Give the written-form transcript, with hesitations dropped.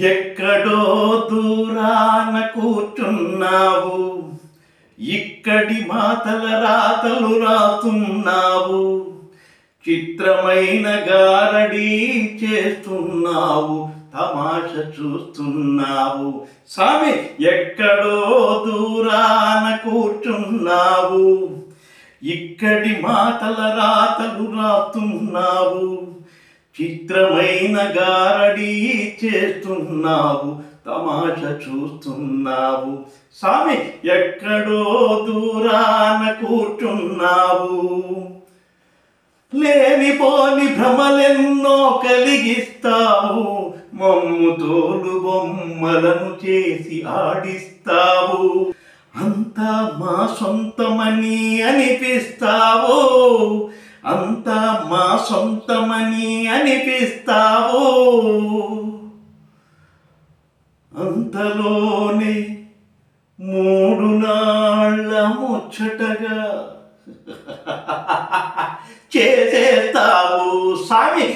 ఎక్కడో దూరాన కూర్చున్నావు, ఇక్కడి మాటల రాతలు రాస్తున్నావు, చిత్రమైన గారడీ చేస్తున్నావు, తమాష చూస్తున్నావు. స్వామి, ఎక్కడో దూరాన కూర్చున్నావు, ఇక్కడి మాటల రాతలు రాస్తున్నావు, చిత్రమైన గారడీ చేస్తున్నావు, తమాష చూస్తున్నావు. స్వామి, ఎక్కడో దూరాన కూర్చున్నావు, లేనిపోని భ్రమలెన్నో కలిగిస్తావు, మమ్ము తోలు బొమ్మలను చేసి ఆడిస్తావు, అంతా మా సొంతమని అనిపిస్తావు, అంతా మా సొంతమని అనిపిస్తావు. అంతలోనే 3 నాళ్ళ ముచ్చటగా చేసేస్తావు. స్వామి.